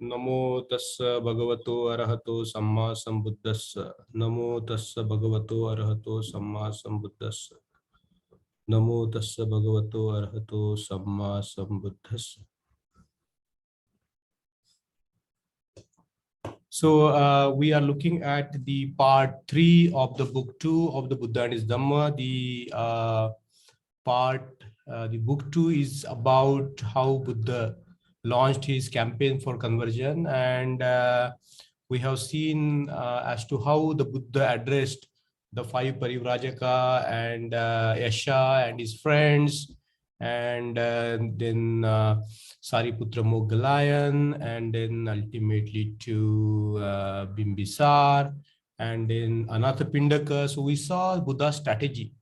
नमो तस्य भगवतो अरहतो सम्मा संबुद्धस्स। नमो तस्य भगवतो अरहतो सम्मा संबुद्धस्स। नमो तस्य भगवतो अरहतो सम्मा संबुद्धस्स. So we are looking at the part 3 of the book 2 of the Buddha and his Dhamma. The book 2 is about how Buddha launched his campaign for conversion, and we have seen as to how the Buddha addressed the 5 Parivrajaka and Yasha and his friends, and then Sariputra Moggalayan, and then ultimately to Bimbisar, and then Anathapindaka. So we saw Buddha's strategy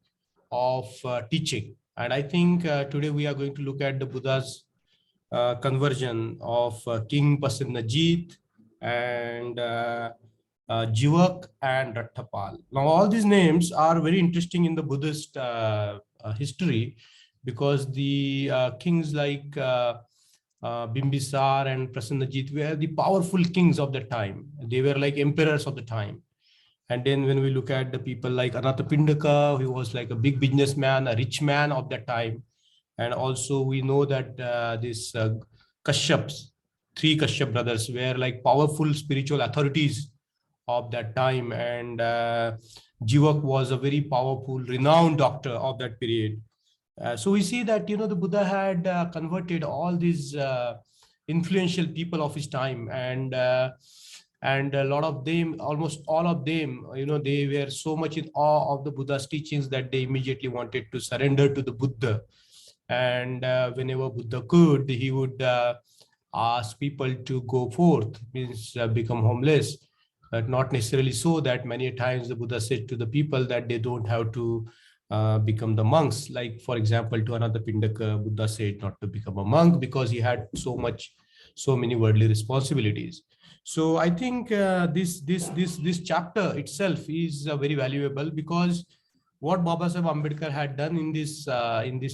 of teaching. And I think today we are going to look at the Buddha's conversion of King Pasennajit and Jivak and Rattapal. Now, all these names are very interesting in the Buddhist history, because the kings like Bimbisar and Prasenajit were the powerful kings of the time. They were like emperors of the time. And then when we look at the people like Anathapindaka, who was like a big businessman, a rich man of that time. And also we know that these Kashyaps, 3 Kashyap brothers, were like powerful spiritual authorities of that time. And Jivak was a very powerful, renowned doctor of that period. So we see that, the Buddha had converted all these influential people of his time, and a lot of them, almost all of them, they were so much in awe of the Buddha's teachings that they immediately wanted to surrender to the Buddha. And whenever Buddha could, he would ask people to go forth, means become homeless. But not necessarily so that many times the Buddha said to the people that they don't have to become the monks. Like, for example, to Anathapindaka, Buddha said not to become a monk because he had so many worldly responsibilities. So I think this chapter itself is very valuable, because what Babasaheb Ambedkar had done in these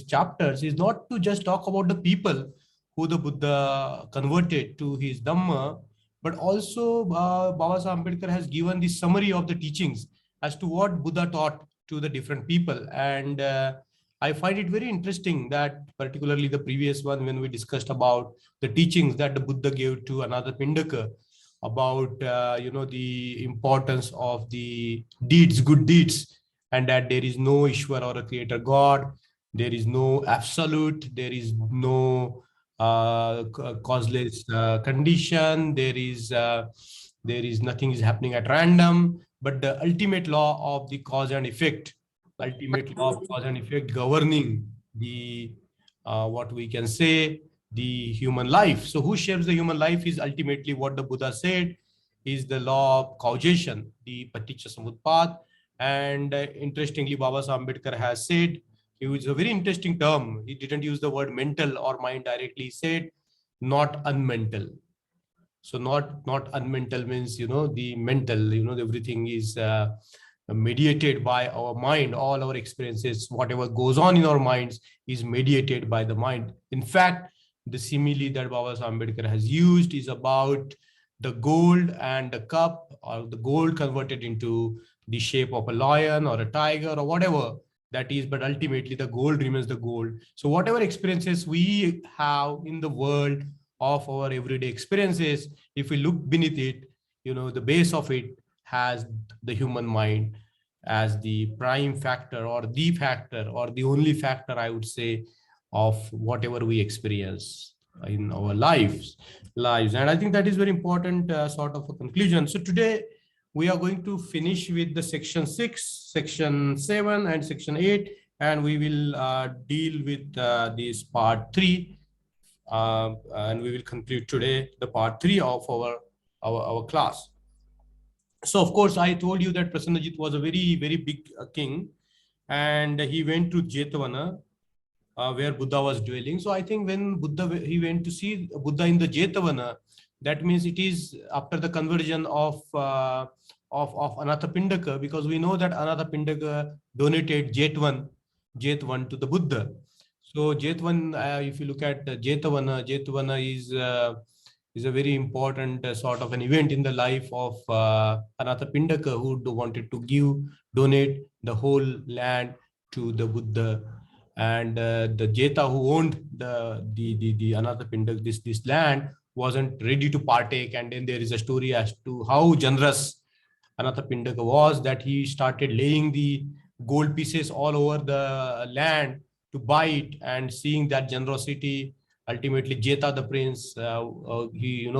chapters is not to just talk about the people who the Buddha converted to his Dhamma, but also Babasaheb Ambedkar has given the summary of the teachings as to what Buddha taught to the different people. And I find it very interesting that particularly the previous one, when we discussed about the teachings that the Buddha gave to Anathapindaka about the importance of the deeds, good deeds, and that there is no Ishwar or a creator God, there is no absolute, there is no causeless condition, there is nothing is happening at random, but the ultimate law of the cause and effect, governing the what we can say, the human life. So who shapes the human life is ultimately what the Buddha said is the law of causation, the paticca samutpad. And interestingly, Babasaheb Ambedkar has said, he used a very interesting term. He didn't use the word mental or mind directly. He said, not unmental. So not unmental means, the mental, everything is mediated by our mind. All our experiences, whatever goes on in our minds is mediated by the mind. In fact, the simile that Babasaheb Ambedkar has used is about the gold and the cup, or the gold converted into the shape of a lion or a tiger or whatever that is, but ultimately the gold remains the gold. So whatever experiences we have in the world of our everyday experiences, if we look beneath it, the base of it has the human mind as the prime factor, or the factor, or the only factor, I would say, of whatever we experience in our lives. And I think that is very important sort of a conclusion. So today we are going to finish with the section 6, section 7, and section 8, and we will deal with this part 3, and we will conclude today the part 3 of our class. So of course, I told you that Prasenajit was a very, very big king, and he went to Jetavana, where Buddha was dwelling. So I think when he went to see Buddha in the Jetavana, that means it is after the conversion of Anathapindaka, because we know that Anathapindaka donated Jetvan to the Buddha. So Jetvan, if you look at Jetavana is is a very important sort of an event in the life of Anathapindaka, who wanted to donate the whole land to the Buddha, and the Jeta who owned the Anathapindaka, this land, wasn't ready to partake. And then there is a story as to how generous Anathapindaka was, that he started laying the gold pieces all over the land to buy it, and seeing that generosity, ultimately Jeta the prince, he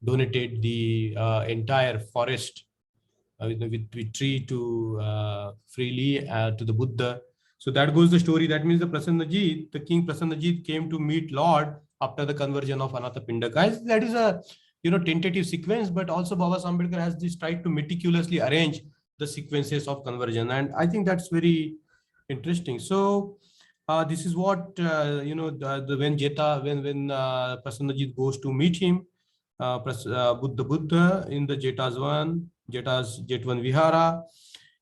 donated the entire forest with tree to freely to the Buddha. So that goes the story. That means the Prasannajit, the king Prasannajit, came to meet Lord after the conversion of Anathapindaka. That is a tentative sequence, but also Babasaheb Ambedkar has this tried to meticulously arrange the sequences of conversion, and I think that's very interesting. So this is what when Prasannajit goes to meet him, Buddha in the Jeta's Jetvan Vihara,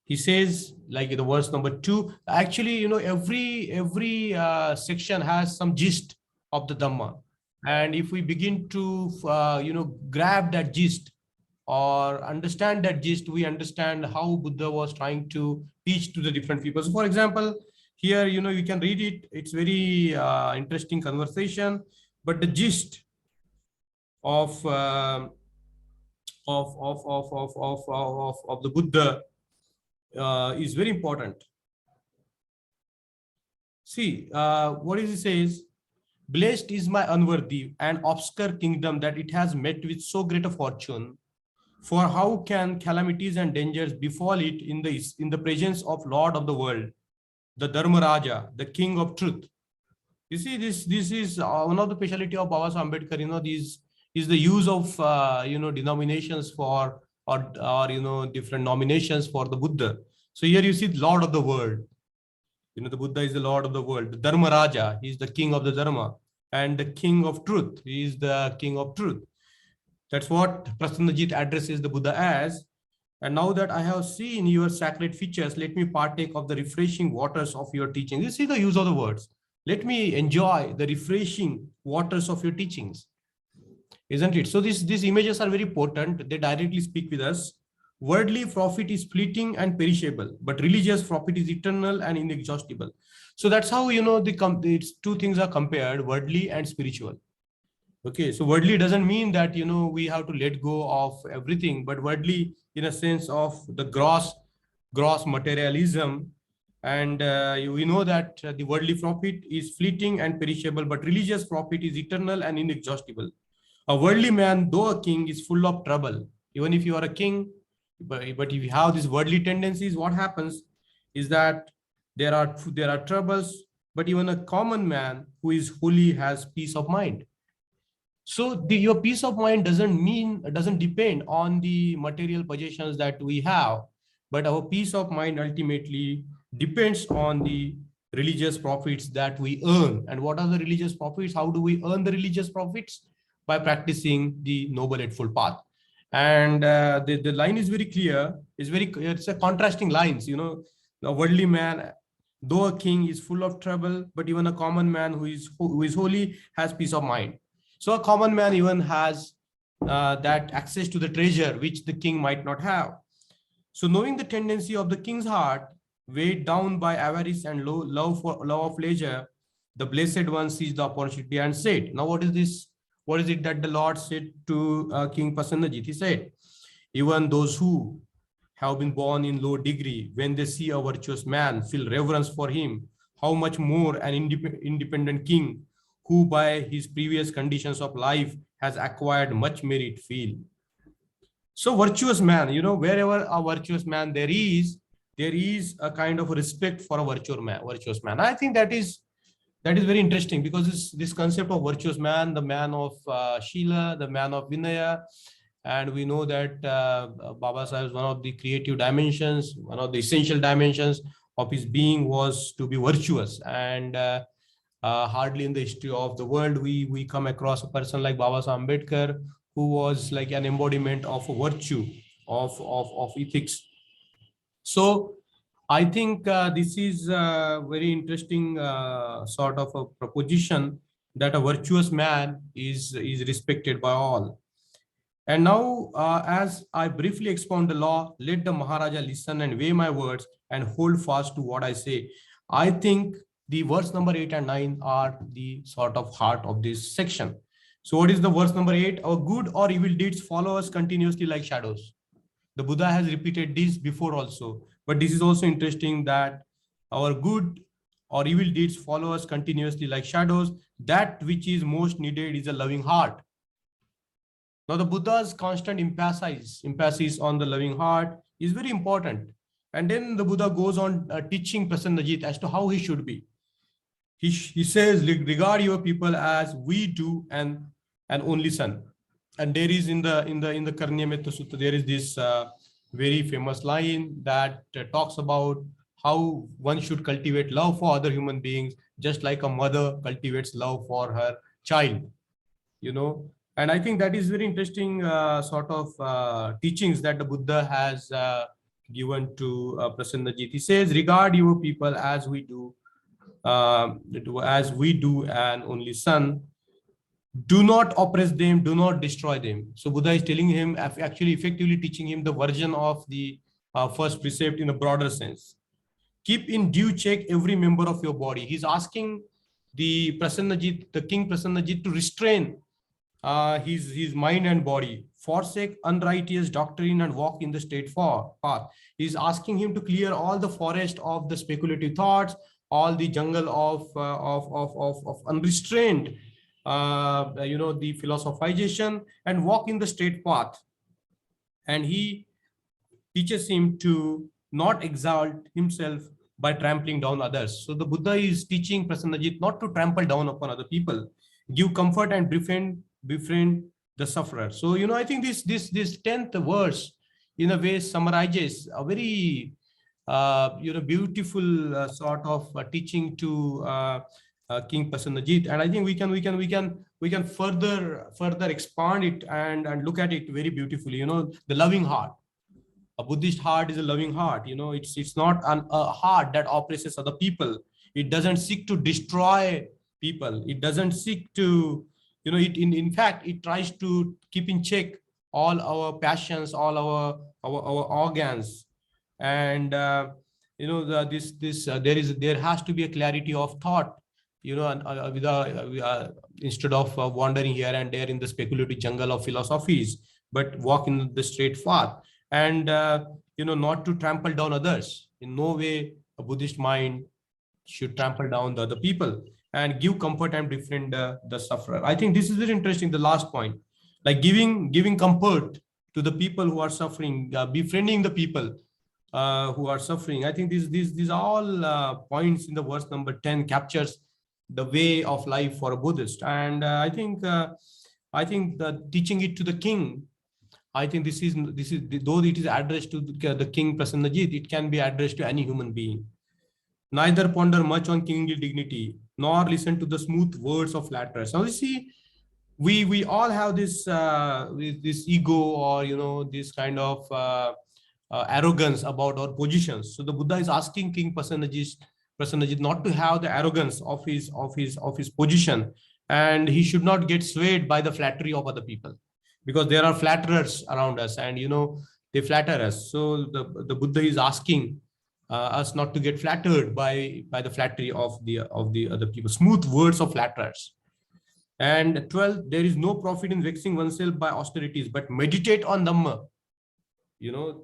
he says, like in the verse number 2, actually, every section has some gist of the Dhamma. And if we begin to, grab that gist or understand that gist, we understand how Buddha was trying to teach to the different people. So for example, here, you can read it. It's very interesting conversation, but the gist of the Buddha is very important. See, what is he says? Blessed is my unworthy and obscure kingdom, that it has met with so great a fortune. For how can calamities and dangers befall it in the presence of Lord of the world, the Dharmaraja, the King of Truth? You see, this is one of the specialty of Babasaheb Ambedkar. This is the use of denominations for or different nominations for the Buddha. So here you see Lord of the world. The Buddha is the Lord of the world. The Dharmaraja, he is the king of the Dharma, and the King of Truth, he is the King of Truth. That's what Prasannajit addresses the Buddha as. And now that I have seen your sacred features, let me partake of the refreshing waters of your teaching. You see the use of the words. Let me enjoy the refreshing waters of your teachings. Isn't it? So these images are very potent. They directly speak with us. Worldly profit is fleeting and perishable, but religious profit is eternal and inexhaustible. So that's how, these two things are compared, worldly and spiritual. Okay, so worldly doesn't mean that, we have to let go of everything, but worldly in a sense of the gross materialism. And we know that the worldly profit is fleeting and perishable, but religious profit is eternal and inexhaustible. A worldly man, though a king, is full of trouble. Even if you are a king, but if you have these worldly tendencies, what happens is that there are troubles, but even a common man who is holy has peace of mind. So your peace of mind doesn't depend on the material possessions that we have, but our peace of mind ultimately depends on the religious profits that we earn. And what are the religious profits? How do we earn the religious profits? By practicing the Noble Eightfold Path. And the line is very clear. It's a contrasting lines. A worldly man, though a king, is full of trouble, but even a common man who is holy has peace of mind. So a common man even has that access to the treasure which the king might not have. So knowing the tendency of the king's heart, weighed down by avarice and love of pleasure, the Blessed One seized the opportunity and said, now what is this? What is it that the Lord said to King Prasannajit? He said, even those who have been born in low degree, when they see a virtuous man, feel reverence for him. How much more an independent king, who by his previous conditions of life has acquired much merit, feel. So virtuous man, wherever a virtuous man there is a kind of respect for a virtuous man. I think that is very interesting, because this concept of virtuous man, the man of Shila, the man of Vinaya, and we know that Baba Sahib's one of the creative dimensions, one of the essential dimensions of his being was to be virtuous. And hardly in the history of the world we come across a person like Babasaheb Ambedkar, who was like an embodiment of a virtue, of ethics. So I think this is a very interesting sort of a proposition, that a virtuous man is respected by all. And now, as I briefly expound the law, let the Maharaja listen and weigh my words and hold fast to what I say. I think the verse number 8 and 9 are the sort of heart of this section. So what is the verse number 8? Our good or evil deeds follow us continuously like shadows. The Buddha has repeated this before also, but this is also interesting that our good or evil deeds follow us continuously like shadows. That which is most needed is a loving heart. Now, the Buddha's constant emphasis on the loving heart is very important. And then the Buddha goes on teaching Prasannajit as to how he should be. He says, regard your people as we do and an only son. And there is in the Karniya Metta Sutta, there is this very famous line that talks about how one should cultivate love for other human beings, just like a mother cultivates love for her child, you know. And I think that is very interesting sort of teachings that the Buddha has given to Prasannajit. He says, regard your people as we do an only son. Do not oppress them, do not destroy them. So Buddha is telling him, actually effectively teaching him the version of the first precept in a broader sense. Keep in due check every member of your body. He's asking the Prasannajit, the king Prasannajit, to restrain his mind and body, forsake unrighteous doctrine and walk in the straight path. He's asking him to clear all the forest of the speculative thoughts, all the jungle of unrestrained the philosophization, and walk in the straight path. And he teaches him to not exalt himself by trampling down others. So the Buddha is teaching Prasannajit not to trample down upon other people, give comfort and befriend the sufferer. So I think this 10th verse in a way summarizes a very beautiful sort of teaching to King Prasannajit. And I think we can further expand it and look at it very beautifully. The loving heart. A Buddhist heart is a loving heart. It's not a heart that oppresses other people. It doesn't seek to destroy people. It doesn't seek to, in fact, it tries to keep in check all our passions, all our organs. And there has to be a clarity of thought, instead of wandering here and there in the speculative jungle of philosophies, but walk in the straight path. And not to trample down others. In no way a Buddhist mind should trample down the other people, and give comfort and befriend the sufferer. I think this is very interesting, the last point, like giving comfort to the people who are suffering, befriending the people who are suffering. I think these all points in the verse number 10 captures the way of life for a Buddhist. And I think the teaching it to the king, I think this is though it is addressed to the king Prasannajit, it can be addressed to any human being. Neither ponder much on kingly dignity, nor listen to the smooth words of flatterers. Now you see, we all have this ego, or this kind of arrogance about our positions. So the Buddha is asking King Prasannajit not to have the arrogance of his position, and he should not get swayed by the flattery of other people, because there are flatterers around us, and they flatter us. So the Buddha is asking us not to get flattered by the flattery of the other people, smooth words of flatterers. And 12, there is no profit in vexing oneself by austerities, but meditate on Dhamma.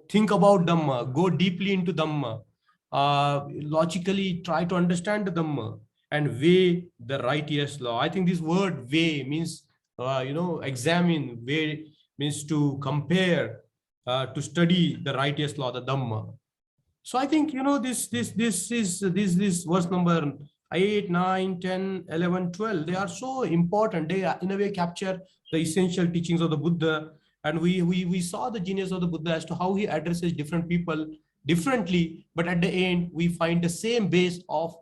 Think about Dhamma, go deeply into Dhamma, logically try to understand the Dhamma, and weigh the righteous law. I think this word weigh means, examine. Weigh means to compare, to study the righteous law, the Dhamma. So I think, this verse number 8, 9, 10, 11, 12, they are so important. They in a way capture the essential teachings of the Buddha. And we saw the genius of the Buddha as to how he addresses different people differently, but at the end we find the same base of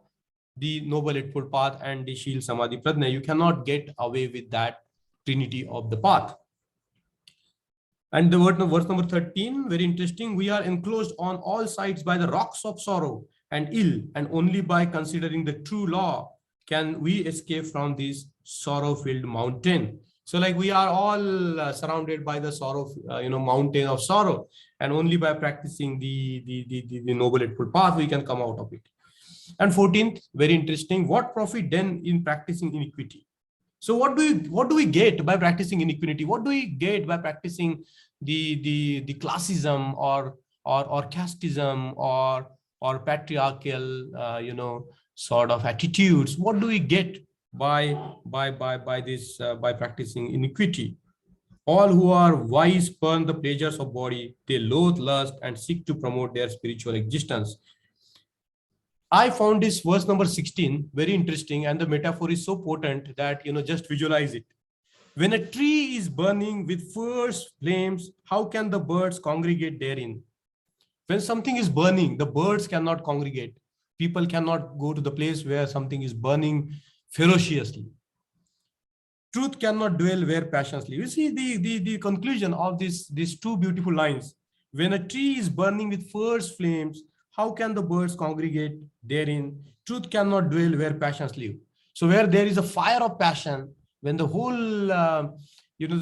the Noble Eightfold Path and the Shil Samadhi Prajna. You cannot get away with that trinity of the path. And the verse number 13, very interesting. We are enclosed on all sides by the rocks of sorrow and ill, and only by considering the true law can we escape from this sorrow-filled mountain? So like we are all surrounded by the sorrow, mountain of sorrow, and only by practicing the noble eightfold path we can come out of it. And 14th, very interesting. What profit then in practicing iniquity? So what do we get by practicing iniquity? What do we get by practicing the classism or casteism or patriarchal sort of attitudes? What do we get by this by practicing iniquity? All who are wise spurn the pleasures of body, they loathe lust and seek to promote their spiritual existence. I found this verse number 16 very interesting, and the metaphor is so potent that, just visualize it. When a tree is burning with fierce flames, how can the birds congregate therein? When something is burning, the birds cannot congregate. People cannot go to the place where something is burning ferociously. Truth cannot dwell where passions live. You see the conclusion of these two beautiful lines. When a tree is burning with fierce flames, how can the birds congregate therein? Truth cannot dwell where passions live. So where there is a fire of passion, when the whole, the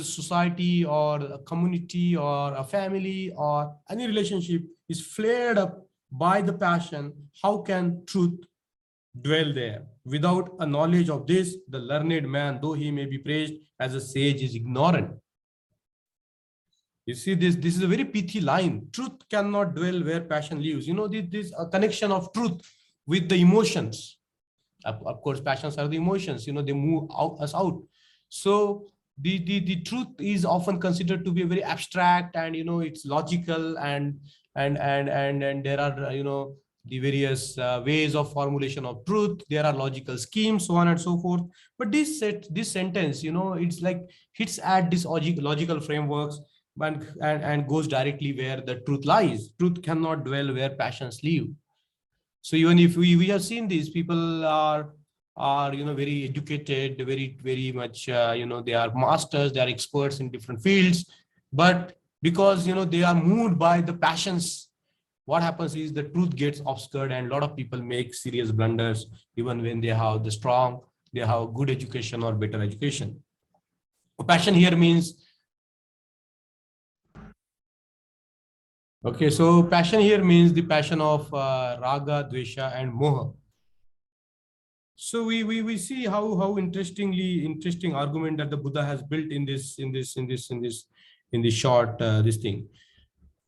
society or a community or a family or any relationship is flared up by the passion, how can truth dwell there? Without a knowledge of this, the learned man, though he may be praised as a sage, is ignorant. You see, this is a very pithy line. Truth cannot dwell where passion lives. This connection of truth with the emotions. Of course, passions are the emotions. They move us out. So the truth is often considered to be very abstract, and it's logical, and there are the various ways of formulation of truth. There are logical schemes, so on and so forth. But this sentence, it's like hits at this logical frameworks and goes directly where the truth lies. Truth cannot dwell where passions live. So even if we have seen these people are very educated, very much they are masters, they are experts in different fields, but because they are moved by the passions, what happens is the truth gets obscured, and a lot of people make serious blunders even when they have good education or better education. Passion here means, okay, so passion here means the passion of raga, dvesha, and moha. So we see how interesting argument that the Buddha has built in this short this thing.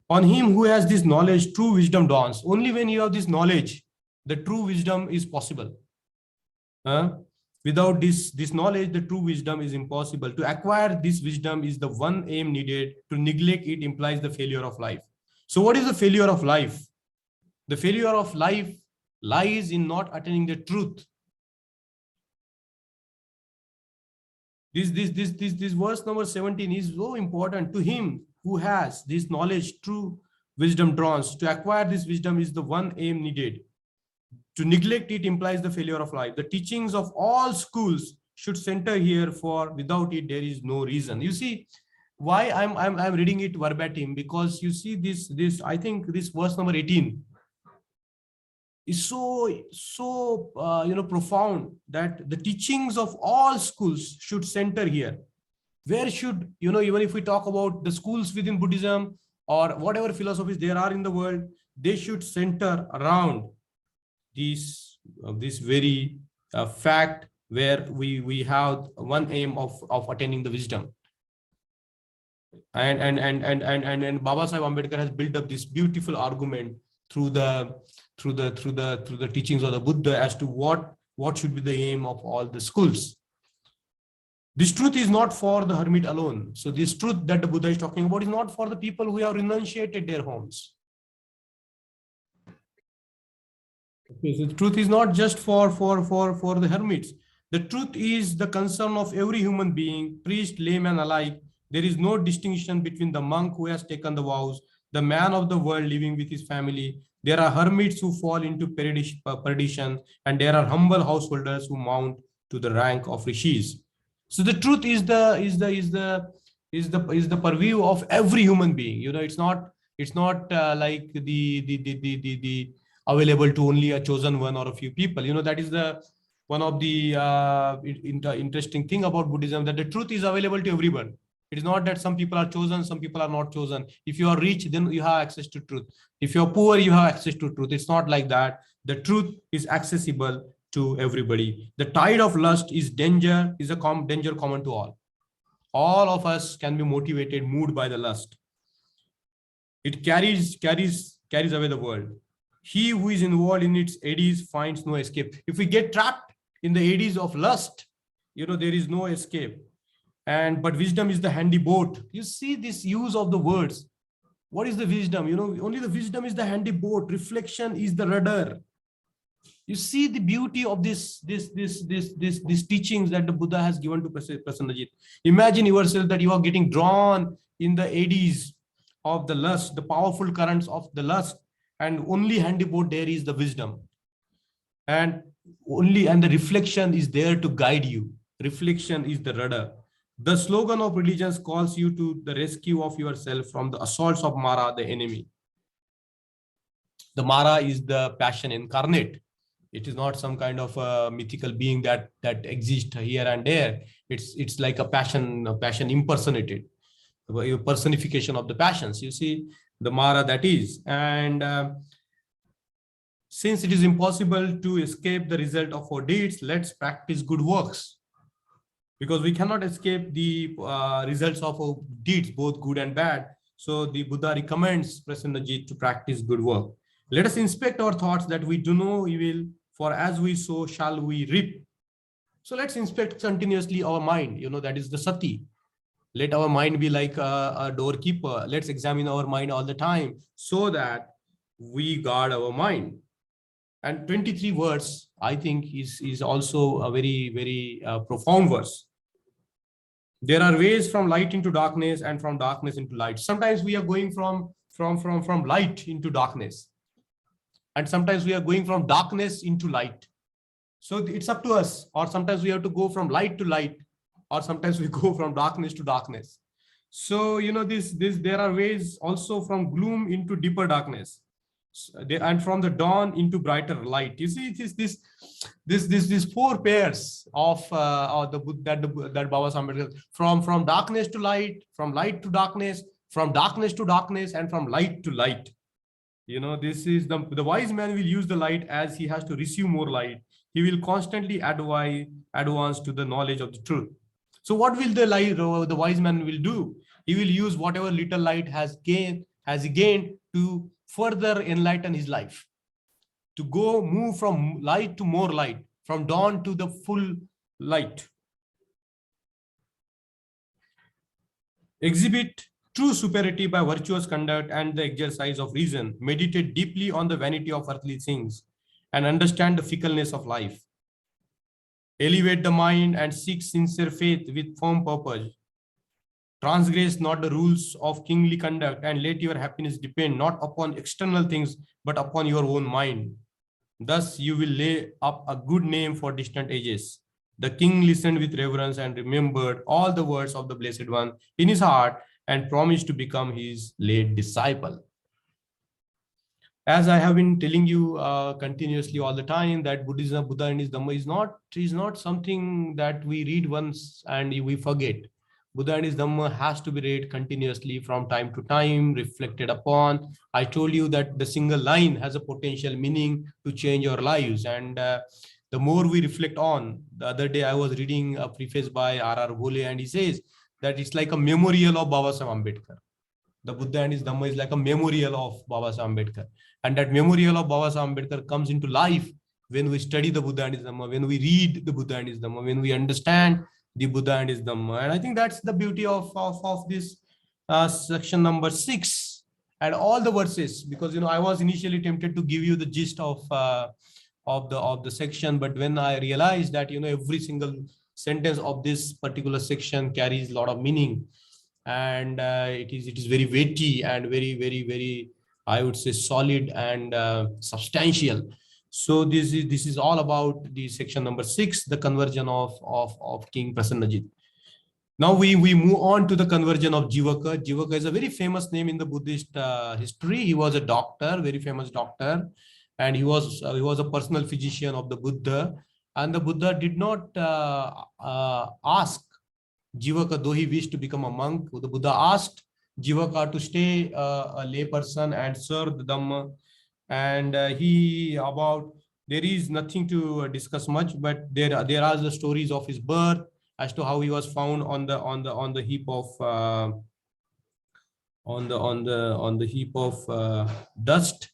On him who has this knowledge, true wisdom dawns. Only when you have this knowledge, the true wisdom is possible. Without this knowledge, the true wisdom is impossible. To acquire this wisdom is the one aim needed. To neglect it implies the failure of life. So what is the failure of life? The failure of life lies in not attaining the truth. This verse number 17 is so important. To him who has this knowledge, true wisdom dawns. To acquire this wisdom is the one aim needed. To neglect it implies the failure of life. The teachings of all schools should center here, for without it there is no reason. You see why I'm reading it verbatim, because you see this I think this verse number 18 is so profound, that the teachings of all schools should center here. Where should, even if we talk about the schools within Buddhism or whatever philosophies there are in the world, they should center around this very fact, where we have one aim of attaining the wisdom. And Baba Sahib Ambedkar has built up this beautiful argument through the teachings of the Buddha as to what should be the aim of all the schools. This truth is not for the hermit alone. So this truth that the Buddha is talking about is not for the people who have renunciated their homes. Okay, so the truth is not just for the hermits. The truth is the concern of every human being, priest, layman alike. There is no distinction between the monk who has taken the vows, the man of the world living with his family. There are hermits who fall into perdition, and there are humble householders who mount to the rank of rishis. So the truth is the purview of every human being. It's not like the available to only a chosen one or a few people. That is the one of the interesting thing about Buddhism, that the truth is available to everyone. It is not that some people are chosen, some people are not chosen. If you are rich, then you have access to truth. If you're poor, you have access to truth. It's not like that. The truth is accessible to everybody. The tide of lust is danger, is a danger common to all. All of us can be motivated, moved by the lust. It carries away the world. He who is involved in its eddies finds no escape. If we get trapped in the eddies of lust, there is no escape. But wisdom is the handy boat. You see this use of the words. What is the wisdom? Only the wisdom is the handy boat. Reflection is the rudder. You see the beauty of these teachings that the Buddha has given to Prasannajit. Imagine yourself that you are getting drawn in the eddies of the lust, the powerful currents of the lust, and only handy boat there is the wisdom. And the reflection is there to guide you. Reflection is the rudder. The slogan of religions calls you to the rescue of yourself from the assaults of Mara, the enemy. The Mara is the passion incarnate. It is not some kind of a mythical being that exists here and there. It's like a passion impersonated, a personification of the passions. You see the Mara that is. And since it is impossible to escape the result of our deeds, let's practice good works. Because we cannot escape the results of our deeds, both good and bad. So the Buddha recommends Prasannajit to practice good work. Let us inspect our thoughts that we do no evil, for as we sow shall we reap. So let's inspect continuously our mind. That is the sati. Let our mind be like a doorkeeper. Let's examine our mind all the time so that we guard our mind. And 23 words, I think, is also a very, very profound verse. There are ways from light into darkness and from darkness into light. Sometimes we are going from light into darkness. And sometimes we are going from darkness into light. So it's up to us. Or sometimes we have to go from light to light. Or sometimes we go from darkness to darkness. So, there are ways also from gloom into deeper darkness. And from the dawn into brighter light. You see, it is these four pairs of that Baba Ambedkar, from darkness to light, from light to darkness, from darkness to darkness, and from light to light. This is the wise man will use the light as he has to receive more light. He will constantly advance to the knowledge of the truth. So what will the wise man will do? He will use whatever little light has gained to further enlighten his life, to move from light to more light, from dawn to the full light. Exhibit true superiority by virtuous conduct and the exercise of reason. Meditate deeply on the vanity of earthly things and understand the fickleness of life. Elevate the mind and seek sincere faith with firm purpose. Transgress not the rules of kingly conduct, and let your happiness depend not upon external things, but upon your own mind. Thus you will lay up a good name for distant ages. The king listened with reverence and remembered all the words of the Blessed One in his heart and promised to become his late disciple. As I have been telling you continuously all the time, that Buddhism, Buddha and his Dhamma is not something that we read once and we forget. Buddha and his Dhamma has to be read continuously from time to time, reflected upon. I told you that the single line has a potential meaning to change our lives. And the more we reflect on, the other day I was reading a preface by R.R. Bhole, and he says that it's like a memorial of Baba Saheb Ambedkar. The Buddha and his Dhamma is like a memorial of Baba Saheb Ambedkar. And that memorial of Baba Saheb Ambedkar comes into life when we study the Buddha and his Dhamma, when we read the Buddha and his Dhamma, when we understand the Buddha and his Dhamma. And I think that's the beauty of this section number 6 and all the verses, because I was initially tempted to give you the gist of the section, but when I realized that every single sentence of this particular section carries a lot of meaning, and it is very weighty and very, very, very, I would say, solid and substantial. So this is all about the section number 6, the conversion of King Prasannajit. Now we move on to the conversion of Jivaka. Jivaka is a very famous name in the Buddhist history. He was a doctor, very famous doctor, and he was a personal physician of the Buddha. And the Buddha did not ask Jivaka, though he wished to become a monk, the Buddha asked Jivaka to stay a layperson and serve the Dhamma. And there is nothing to discuss much, but there are the stories of his birth, as to how he was found on the heap of heap of dust,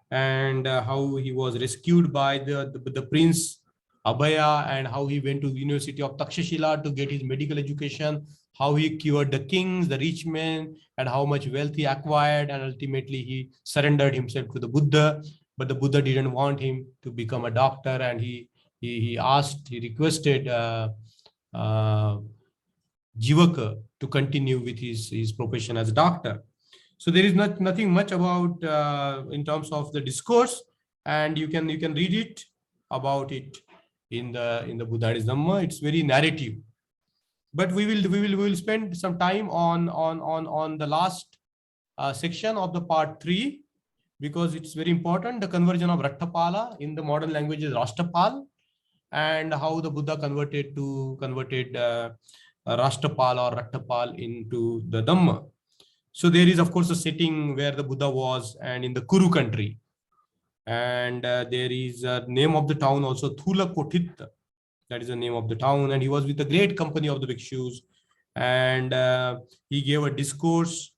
and how he was rescued by the prince Abhaya, and how he went to the University of Takshashila to get his medical education, how he cured the kings, the rich men, and how much wealth he acquired, and ultimately he surrendered himself to the Buddha. But the Buddha didn't want him to become a doctor, and he requested Jivaka to continue with his profession as a doctor. So there is nothing much about in terms of the discourse, and you can read it about it in the Buddha's Dhamma. It's very narrative, but we will spend some time on the last section of the part 3, because it's very important. The conversion of Rattapala, in the modern language is Rashtapal, and how the Buddha converted Rashtapal or Rattapal into the Dhamma. So there is, of course, a setting where the Buddha was, and in the Kuru country. And there is a name of the town also, Thulakothitta. That is the name of the town. And he was with a great company of the bhikshus. And he gave a discourse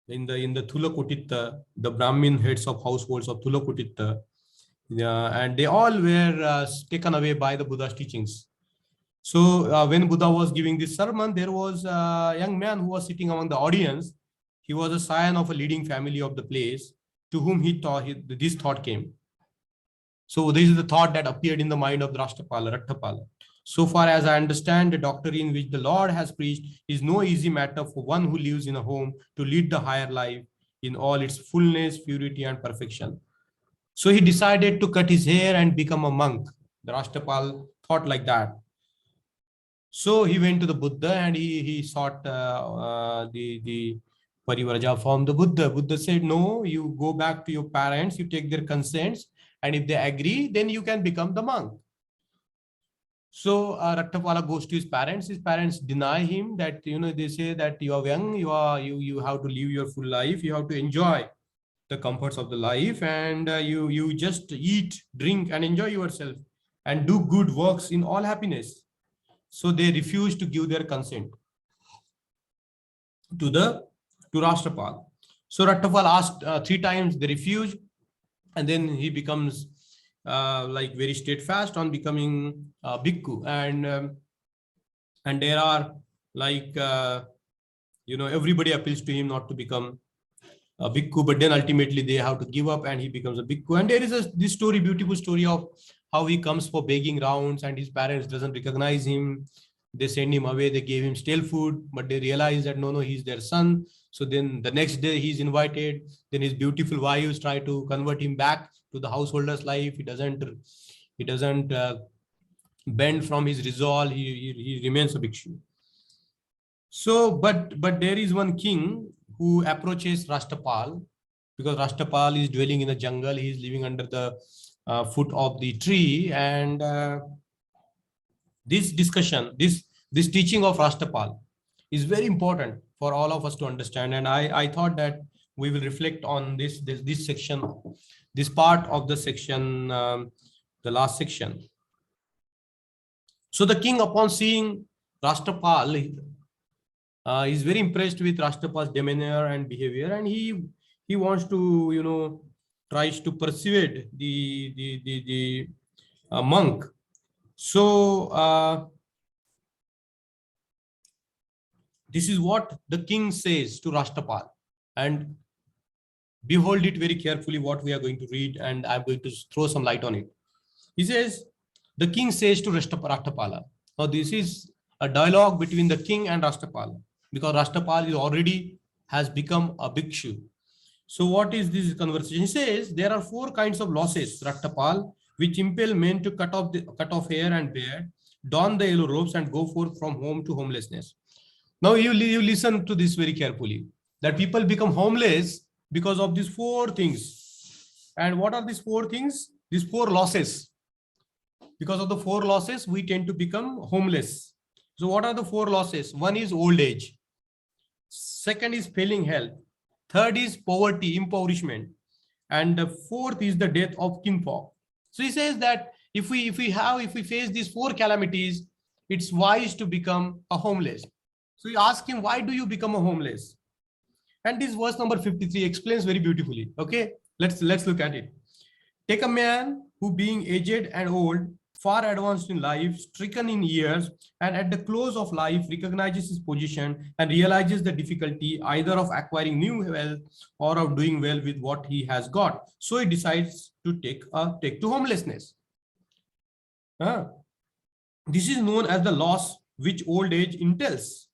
in the Thulakothitta, the Brahmin heads of households of Thulakothitta. And they all were taken away by the Buddha's teachings. So when Buddha was giving this sermon, there was a young man who was sitting among the audience. He was a scion of a leading family of the place, to whom this thought came. So this is the thought that appeared in the mind of Rattapala. So far as I understand, the doctrine which the Lord has preached is no easy matter for one who lives in a home to lead the higher life in all its fullness, purity, and perfection. So he decided to cut his hair and become a monk. The Rashtapal thought like that. So he went to the Buddha, and he sought the Parivraja from the Buddha. Buddha said, no, you go back to your parents, you take their consents, and if they agree, then you can become the monk. So Rattapala goes to his parents. His parents deny him that, they say that you are young, you have to live your full life, you have to enjoy the comforts of the life, and you just eat, drink, and enjoy yourself, and do good works in all happiness. So they refused to give their consent to Rashtapal. So Rattapal asked 3 times, they refused, and then he becomes like very steadfast on becoming bhikkhu. And there are like everybody appeals to him not to become a bhikkhu, but then ultimately they have to give up, and he becomes a bhikkhu. And there is this story, beautiful story of how he comes for begging rounds, and his parents doesn't recognize him. They send him away, they gave him stale food, but they realize that no, he's their son. So then the next day he's invited. Then his beautiful wives try to convert him back to the householder's life. He doesn't bend from his resolve. He remains a bhikshu. So, but there is one king who approaches Rashtapal, because Rashtapal is dwelling in a jungle. He is living under the foot of the tree, and this discussion, this teaching of Rashtapal is very important for all of us to understand. And I thought that we will reflect on this section, this part of the section, the last section. So the king, upon seeing Rashtapal, is very impressed with Rashtapal's demeanor and behavior, and he wants to, tries to persuade the monk. So this is what the king says to Rashtapal, and behold it very carefully what we are going to read, and I'm going to throw some light on it. He says, the king says to Rashtapala. Now this is a dialogue between the king and Rashtapala, because Rashtapal has become a bhikshu. So what is this conversation? He says there are 4 kinds of losses, Rashtapal, which impel men to cut off hair and beard, don the yellow robes, and go forth from home to homelessness. Now you listen to this very carefully, that people become homeless because of these 4 things. And what are these 4 things? These 4 losses. Because of the four losses, we tend to become homeless. So what are the four losses? One is old age. Second is failing health. Third is poverty, impoverishment. And the fourth is the death of kinfolk. So he says that if we face these four calamities, it's wise to become a homeless. So you ask him, why do you become a homeless? And this verse number 53 explains very beautifully. Okay, let's look at it. Take a man who, being aged and old, far advanced in life, stricken in years, and at the close of life recognizes his position and realizes the difficulty either of acquiring new wealth or of doing well with what he has got. So he decides to take to homelessness. This is known as the loss which old age entails.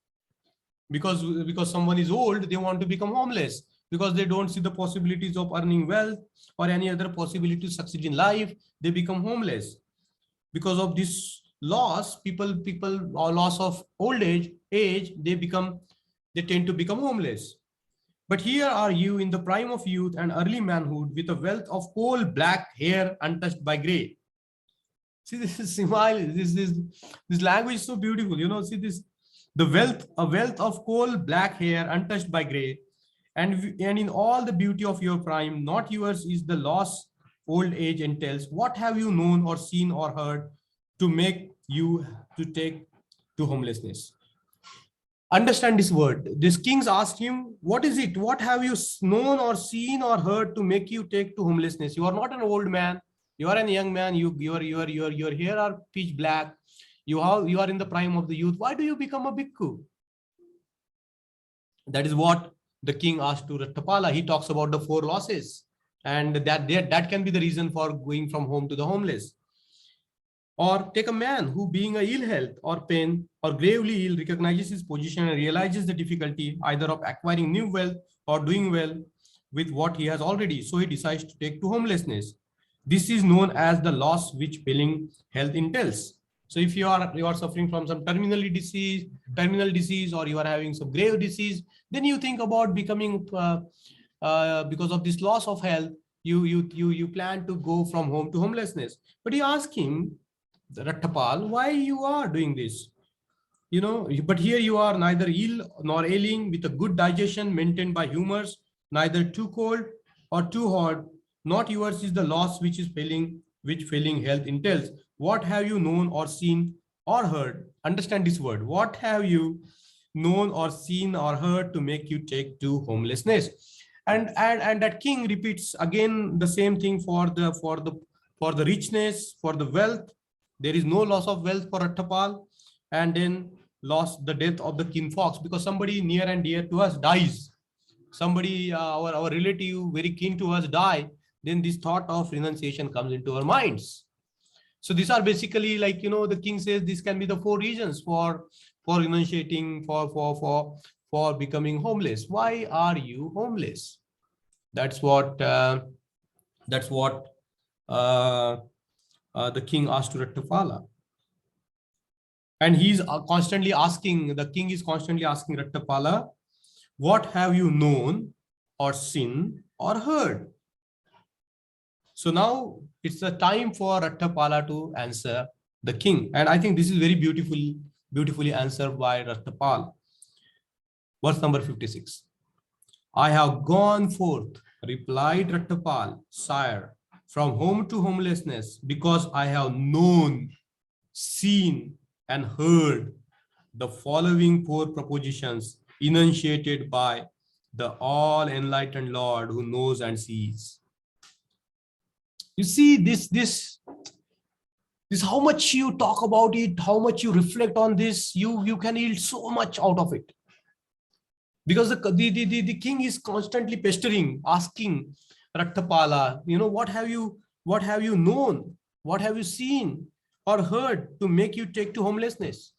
Because someone is old, they want to become homeless because they don't see the possibilities of earning wealth or any other possibility to succeed in life. They become homeless. Because of this loss, people or loss of old age, they tend to become homeless. But here are you in the prime of youth and early manhood with a wealth of coal black hair untouched by gray. See, this is smile. This language is so beautiful. You know, see this, a wealth of coal black hair untouched by gray, and in all the beauty of your prime, not yours is the loss old age entails. What have you known or seen or heard to make you to take to homelessness? Understand this word. This kings asked him, what is it? What have you known or seen or heard to make you take to homelessness? You are not an old man. You are a young man. Your hair are pitch black. You are in the prime of the youth. Why do you become a bhikkhu? That is what the king asked to Rattapala. He talks about the four losses, and that can be the reason for going from home to the homeless. Or take a man who, being a ill health or pain or gravely ill, recognizes his position and realizes the difficulty either of acquiring new wealth or doing well with what he has already. So he decides to take to homelessness. This is known as the loss which failing health entails. So if you are suffering from some terminal disease, or you are having some grave disease, then you think about becoming because of this loss of health, you plan to go from home to homelessness. But you ask him, Rattapal, why you are doing this? You know, but here you are neither ill nor ailing, with a good digestion maintained by humors, neither too cold or too hot. Not yours is the loss which failing health entails. What have you known or seen or heard? Understand this word. What have you known or seen or heard to make you take to homelessness? And that king repeats again the same thing for the richness, for the wealth. There is no loss of wealth for Rattapal, and then lost the death of the kinfolks, because somebody near and dear to us dies. Somebody, our relative very keen to us die, then this thought of renunciation comes into our minds. So these are basically, like, you know, the king says this can be the four reasons for renunciating, for becoming homeless. Why are you homeless? That's what the king asked to Rattapala. And he's constantly asking, the king is constantly asking Rattapala, what have you known or seen or heard? So now it's the time for Rattapala to answer the king. And I think this is very beautifully answered by Rattapal. Verse number 56. I have gone forth, replied Rattapal, sire, from home to homelessness, because I have known, seen, and heard the following four propositions enunciated by the all-enlightened Lord who knows and sees. You see, this how much you talk about it, how much you reflect on this, you can yield so much out of it. Because the king is constantly pestering, asking Rattapala, you know, what have you known? What have you seen or heard to make you take to homelessness?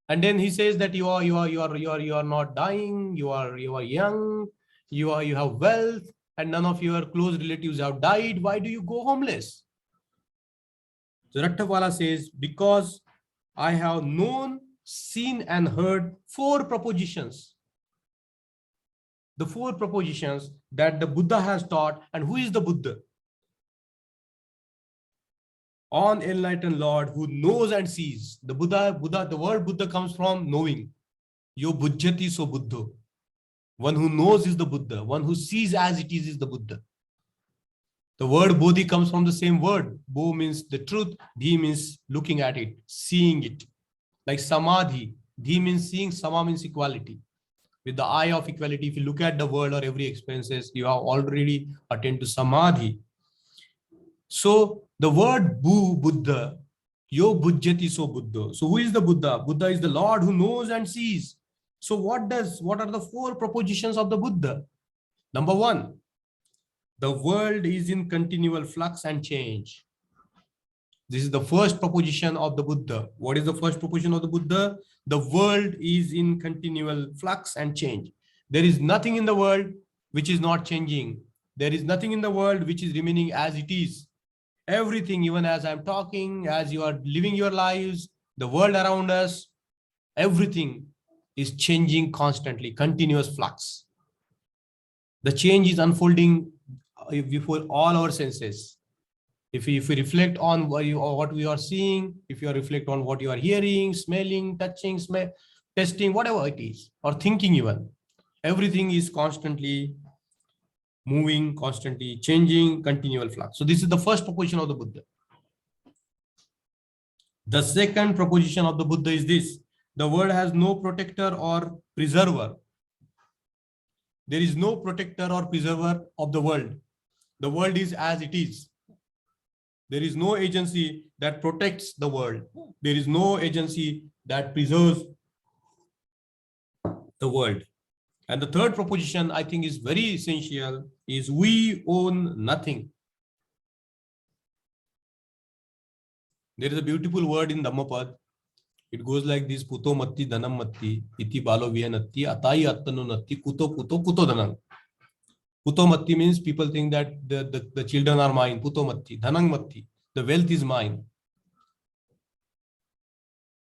And then he says that you are not dying, you are young, you have wealth, and none of your close relatives have died. Why do you go homeless? So Rattapala says, because I have known, seen, and heard four propositions. The four propositions that the Buddha has taught. And who is the Buddha? on enlightened Lord who knows and sees. The the word Buddha comes from knowing. Yo bujjati so buddho. One who knows is the Buddha. One who sees as it is the Buddha. The word bodhi comes from the same word. Bo means the truth. Dhi means looking at it, seeing it. Like samadhi. Dhi means seeing, sama means equality. With the eye of equality, if you look at the world or every experiences, you have already attained to samadhi. So the word Buddha, yo bujjati so buddho. So who is the Buddha? Buddha is the Lord who knows and sees. So what are the four propositions of the Buddha? Number one, the world is in continual flux and change. This is the first proposition of the Buddha. What is the first proposition of the Buddha? The world is in continual flux and change. There is nothing in the world which is not changing. There is nothing in the world which is remaining as it is. Everything, even as I'm talking, as you are living your lives, the world around us, everything is changing constantly, continuous flux. The change is unfolding before all our senses. If we reflect on what we are seeing, if you reflect on what you are hearing, smelling, touching, testing, whatever it is, or thinking even, everything is constantly moving, constantly changing, continual flux. So this is the first proposition of the Buddha. The second proposition of the Buddha is this: the world has no protector or preserver. There is no protector or preserver of the world. The world is as it is. There is no agency that protects the world. There is no agency that preserves the world. And the third proposition, I think, is very essential, is we own nothing. There is a beautiful word in Dhammapad. It goes like this: puto matti dhanam matti iti balo viyanatti atai attanu natti kuto dhanam. Puto matti means people think that the children are mine. Puto matti, dhanam matti, the wealth is mine.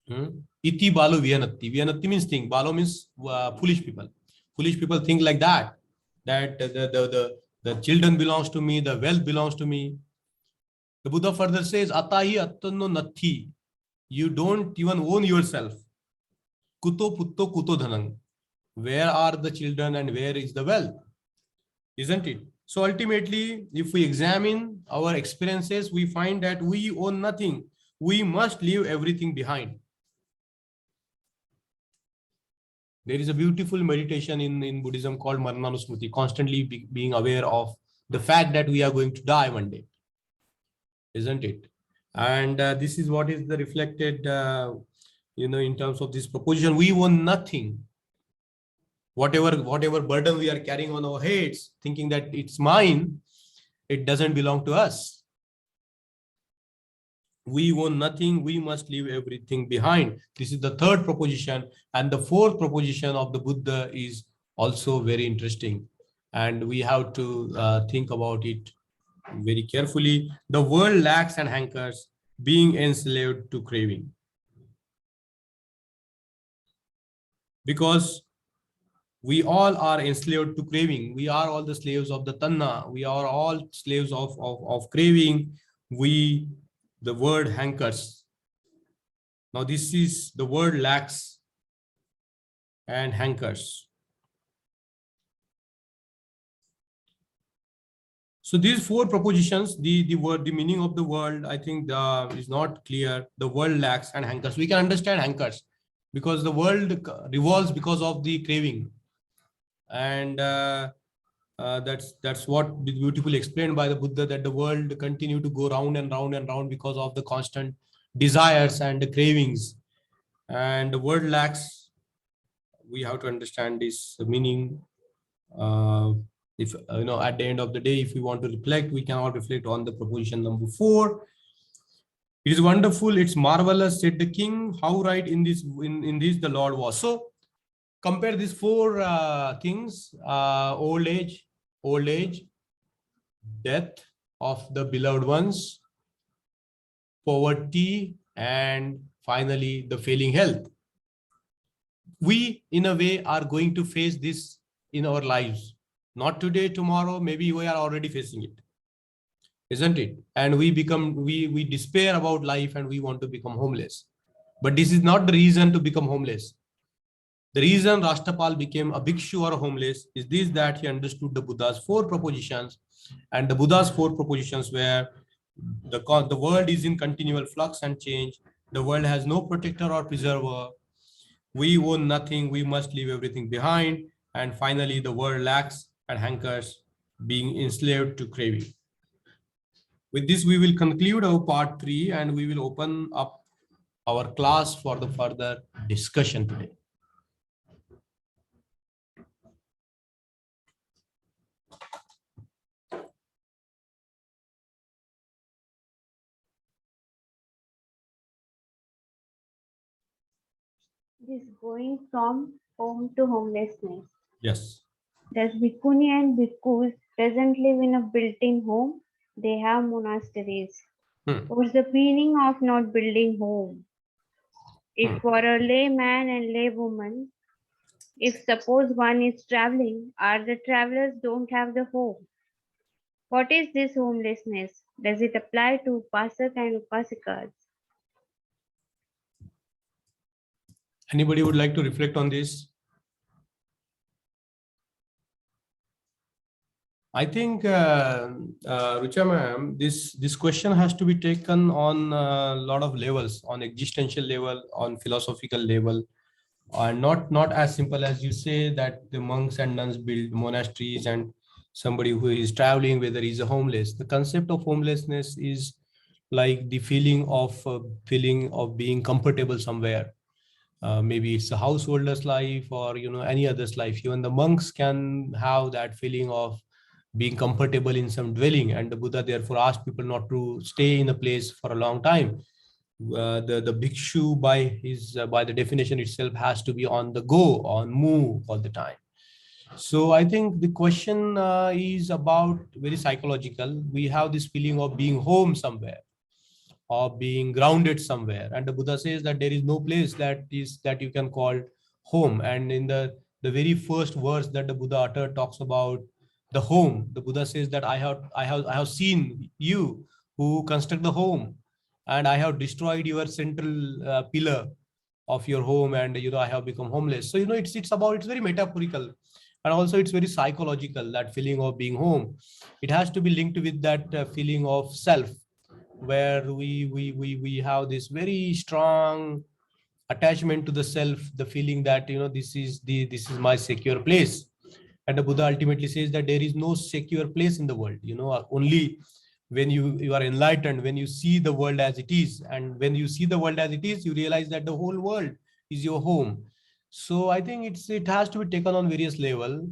Iti balo viyanatti. Viyanatti means think. Balo means foolish people. Foolish people think like that. That the children belongs to me, the wealth belongs to me. The Buddha further says, Atahi attanno natti. You don't even own yourself. Kuto putto kuto dhanang. Where are the children and where is the wealth? Isn't it? So ultimately, if we examine our experiences, we find that we own nothing. We must leave everything behind. There is a beautiful meditation in Buddhism called Marananusmriti, constantly being aware of the fact that we are going to die one day. Isn't it? And this is what is the reflected, in terms of this proposition. We own nothing. Whatever burden we are carrying on our heads, thinking that it's mine, it doesn't belong to us. We own nothing. We must leave everything behind. This is the third proposition. And the fourth proposition of the Buddha is also very interesting. And we have to think about it very carefully. The world lacks and hankers, being enslaved to craving. Because we all are enslaved to craving. We are all the slaves of the tanna. We are all slaves of craving. The word hankers. Now this is the word lacks and hankers. So these four propositions, the meaning of the world, I think is not clear. The world lacks and hankers. We can understand hankers because the world revolves because of the craving. And that's what is beautifully explained by the Buddha, that the world continue to go round and round and round because of the constant desires and the cravings. And the word lacks, we have to understand this meaning. If at the end of the day, if we want to reflect, we can all reflect on the proposition number 4. It is wonderful, it's marvelous, said the king. How right in this the Lord was. So compare these 4 things: old age, death of the beloved ones, poverty, and finally the failing health. We, in a way, are going to face this in our lives. Not today, tomorrow, maybe we are already facing it. isn't it? And we despair about life and we want to become homeless. But this is not the reason to become homeless. The reason Rashtapal became a bhikshu or a homeless is this, that he understood the Buddha's four propositions, and the Buddha's four propositions were the world is in continual flux and change. The world has no protector or preserver. We own nothing. We must leave everything behind. And finally, the world lacks and hankers, being enslaved to craving. With this, we will conclude our part 3 and we will open up our class for the further discussion today. This going from home to homelessness. Yes. Does Bhikkhuni and Bhikkhus doesn't live in a built-in home? They have monasteries. What's the meaning of not building home? If for a layman and laywoman, if suppose one is traveling, are the travelers don't have the home? What is this homelessness? Does it apply to Upasak and Upasikas? Anybody would like to reflect on this? I think, Rucha ma'am, this question has to be taken on a lot of levels, on existential level, on philosophical level, and not as simple as you say that the monks and nuns build monasteries and somebody who is traveling, whether he's a homeless. The concept of homelessness is like the feeling of being comfortable somewhere. Maybe it's a householder's life or any other's life. Even the monks can have that feeling of being comfortable in some dwelling, and the Buddha therefore asked people not to stay in a place for a long time. The bhikshu by the definition itself has to be on the go, on move all the time. So I think the question is about very psychological. We have this feeling of being home somewhere, of being grounded somewhere, and the Buddha says that there is no place that you can call home. And in the very first verse that the Buddha uttered talks about the home. The Buddha says that I have seen you who construct the home, and I have destroyed your central pillar of your home, and I have become homeless. So it's very metaphorical, and also it's very psychological, that feeling of being home. It has to be linked with that feeling of self, where we have this very strong attachment to the self, the feeling that this is my secure place. And the Buddha ultimately says that there is no secure place in the world. Only when you are enlightened, when you see the world as it is, and when you see the world as it is, you realize that the whole world is your home. So I think it has to be taken on various level.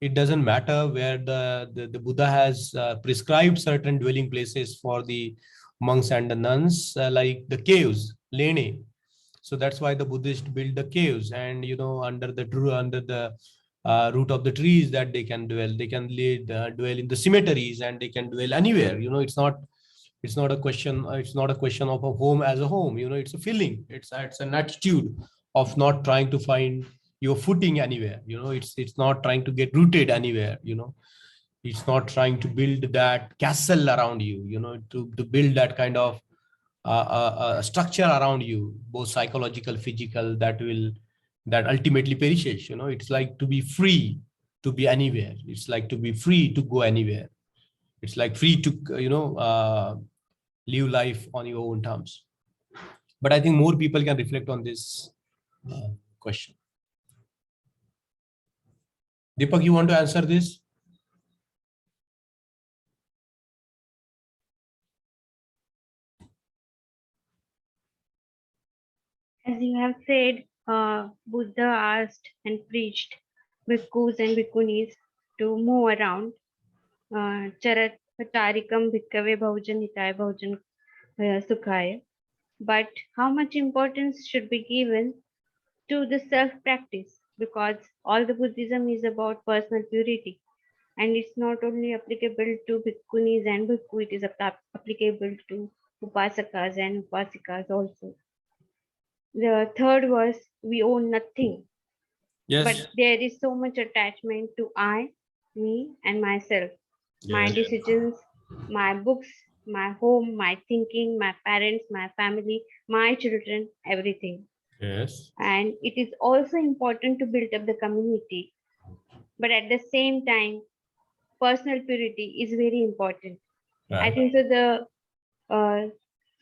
It doesn't matter where the Buddha has prescribed certain dwelling places for the monks and the nuns, like the caves, lene. So that's why the Buddhists build the caves, and under the root of the trees, that they can dwell. They can dwell in the cemeteries, and they can dwell anywhere. It's not a question. It's not a question of a home as a home. It's a feeling. It's an attitude of not trying to find your footing anywhere. It's not trying to get rooted anywhere. It's not trying to build that castle around you. To build that kind of structure around you, both psychological, physical, that ultimately perishes. It's like to be free to be anywhere. It's like to be free to go anywhere. It's like free to live life on your own terms. But I think more people can reflect on this question. Deepak, you want to answer this? As you have said, Buddha asked and preached bhikkhus and bhikkhunis to move around. Charat Tarikam Bhikkhave Bhajan Hitaya Bhajan Sukhaya. But how much importance should be given to the self-practice? Because all the Buddhism is about personal purity. And it's not only applicable to bhikkhunis and bhikkhu, it is applicable to upasakas and upasikas also. The third verse, we own nothing. Yes. But there is so much attachment to I, me, and myself. Yes. My decisions, my books, my home, my thinking, my parents, my family, my children, everything. Yes. And it is also important to build up the community. But at the same time, personal purity is very important. I Right. think so. The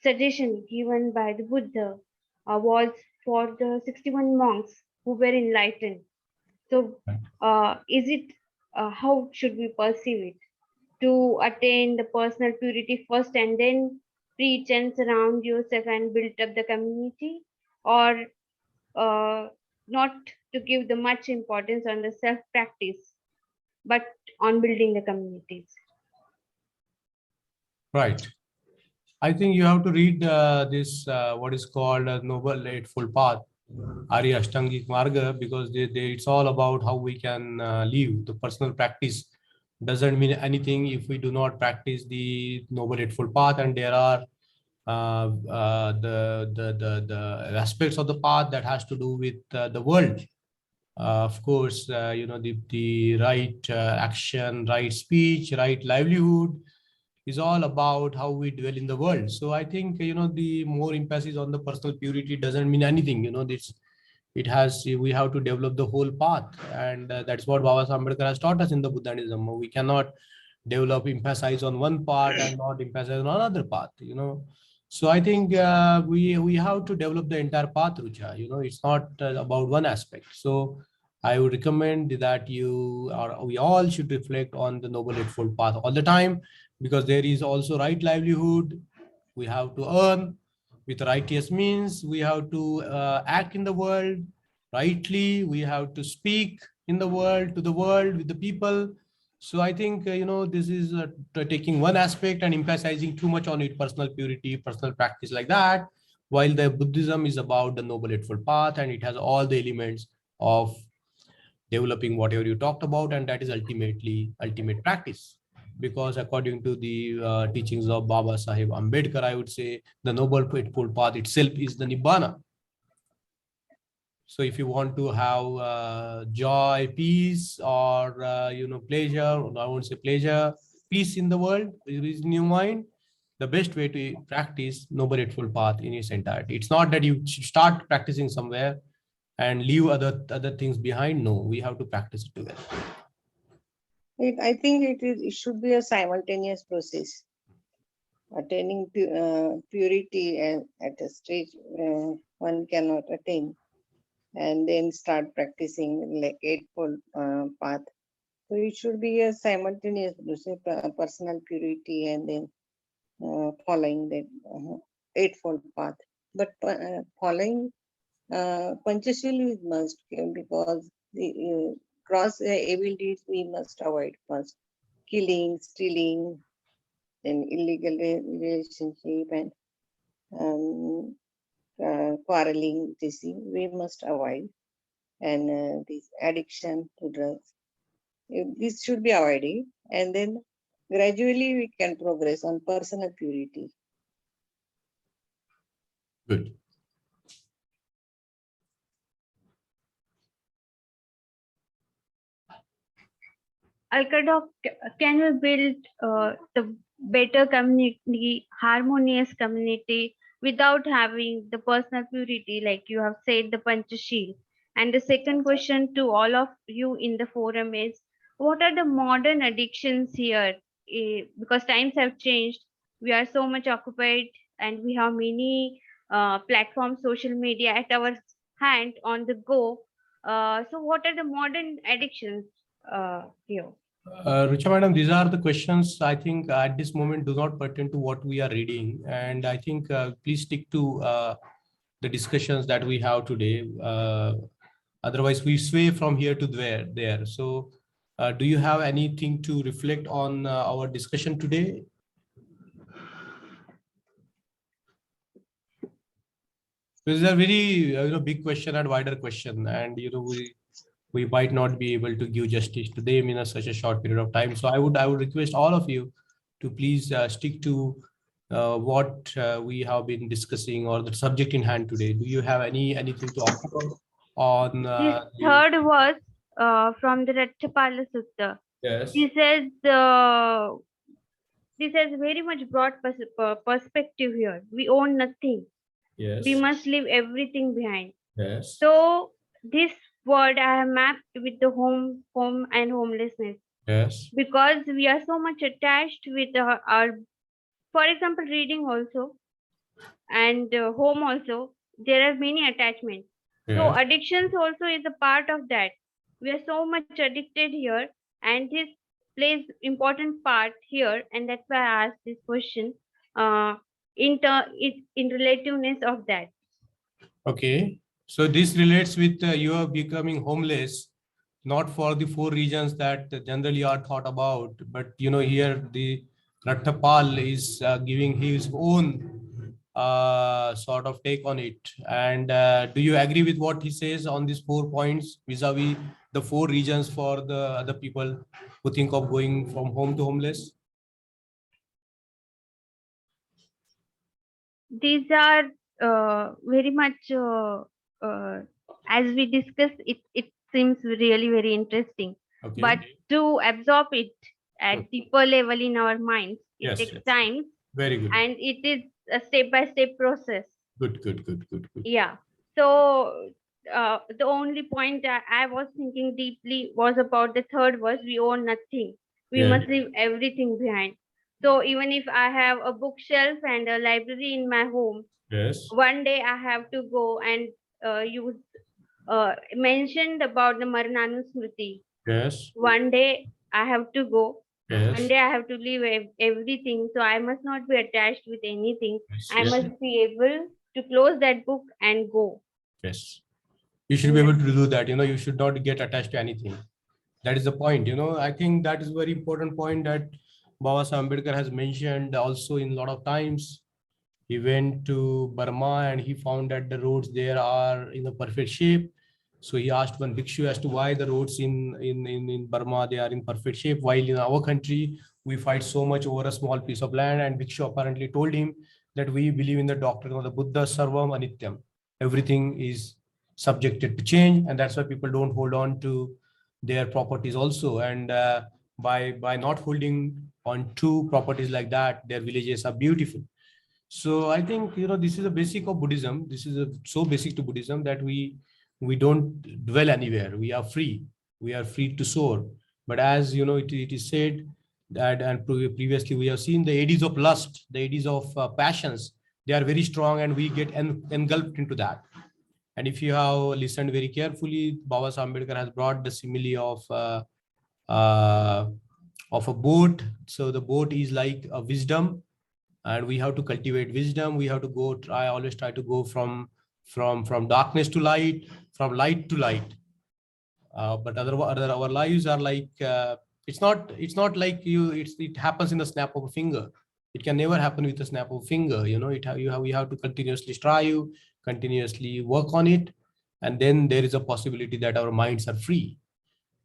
suggestion given by the Buddha was for the 61 monks who were enlightened. So, Right. is it how should we perceive it? To attain the personal purity first and then preach and surround yourself and build up the community, or uh, not to give the much importance on the self practice but on building the communities. Right. I think you have to read this, what is called a Noble Eightfold Path, Arya Ashtangik Marga, because it's all about how we can live. The personal practice doesn't mean anything if we do not practice the Noble Eightfold Path, and there are the aspects of the path that has to do with the world. Of course, the right action, right speech, right livelihood is all about how we dwell in the world. So I think, the more emphasis on the personal purity doesn't mean anything. We have to develop the whole path, and that's what Baba Saheb Ambedkar has taught us in the Buddhism. We cannot develop emphasize on one part and not emphasize on another path. So I think we have to develop the entire path, Rucha. It's not about one aspect. So I would recommend that we all should reflect on the Noble Eightfold Path all the time, because there is also right livelihood. We have to earn with righteous means. We have to act in the world rightly. We have to speak in the world, to the world, with the people. So I think, this is taking one aspect and emphasizing too much on it, personal purity, personal practice like that, while the Buddhism is about the Noble Eightfold Path, and it has all the elements of developing whatever you talked about, and that is ultimately ultimate practice. Because according to the teachings of Baba Saheb Ambedkar, I would say the Noble Eightfold Path itself is the Nibbana. So if you want to have joy, peace, or pleasure, or I won't say pleasure, peace in the world, in your mind, the best way to practice Noble Eightfold Path in its entirety. It's not that you should start practicing somewhere and leave other things behind. No, we have to practice it together. I think it should be a simultaneous process. Attaining purity at a stage one cannot attain, and then start practicing like Eightfold Path. So it should be a simultaneous process, personal purity, and then following that Eightfold Path. But following Panchashila is must, because the gross evil deeds we must avoid first. Killing, stealing, then illegal relationship, and quarreling, we must avoid. And this addiction to drugs, this should be avoided. And then gradually we can progress on personal purity. Good. Alkadok, can we build the better community, harmonious community without having the personal purity, like you have said, the Panchashil? And the second question to all of you in the forum is, what are the modern addictions here? Because times have changed. We are so much occupied and we have many platforms, social media at our hand on the go. So what are the modern addictions here? Richa madam, these are the questions I think at this moment do not pertain to what we are reading. And I think please stick to the discussions that we have today. Otherwise, we sway from here to there. So do you have anything to reflect on our discussion today? This is a very big question and wider question, and we might not be able to give justice to them in such a short period of time. So I would request all of you to please stick to what we have been discussing, or the subject in hand today. Do you have anything to offer on This third verse from the Ratchapala Sutta. Yes. He says, this has very much broad perspective here. We own nothing. Yes. We must leave everything behind. Yes. So this word I have mapped with the home and homelessness, Yes. because we are so much attached with our, for example, reading also, and home also. There are many attachments. So Yes. addictions also is a part of that. We are so much addicted here, and this plays important part here, and that's why I asked this question. In relativeness of that. Okay. So this relates with you are becoming homeless, not for the 4 regions that generally are thought about, but here the Rattapal is giving his own sort of take on it. And do you agree with what he says on these 4 points vis-a-vis the 4 regions for the other people who think of going from home to homeless? These are very much as we discussed, it seems really very interesting. Okay. But to absorb it at deeper level in our minds, it Yes, takes yes. time, Very good. and it is a step-by-step process. Good. Yeah. So the only point I was thinking deeply was about the third verse. We own nothing. We Yeah. must leave everything behind. So even if I have a bookshelf and a library in my home, Yes. one day I have to go and use mentioned about the Marananusmriti. Yes. One day I have to go. Yes. One day I have to leave everything. So I must not be attached with anything. Yes. I Yes. must be able to close that book and go. Yes. You should be able to do that. You should not get attached to anything. That is the point. I think that is a very important point that Baba Saheb Ambedkar has mentioned also in a lot of times. He went to Burma and he found that the roads there are in a perfect shape. So he asked one bhikshu as to why the roads in Burma, they are in perfect shape, while in our country, we fight so much over a small piece of land. And bhikshu apparently told him that we believe in the doctrine of the Buddha, Sarvam Anityam. Everything is subjected to change. And that's why people don't hold on to their properties also. And by not holding on to properties like that, their villages are beautiful. So I think this is a basic of Buddhism. This is so basic to Buddhism that we don't dwell anywhere. We are free. We are free to soar. But as it is said that, and previously we have seen the eddies of lust, the eddies of passions. They are very strong, and we get engulfed into that. And if you have listened very carefully, Baba Saheb Ambedkar has brought the simile of a boat. So the boat is like a wisdom, and we have to cultivate wisdom. We have to always try to go from darkness to light, from light to light. But our lives are like it's not like it happens in the snap of a finger. It can never happen with a snap of a finger. We have to continuously strive, continuously work on it, and then there is a possibility that our minds are free,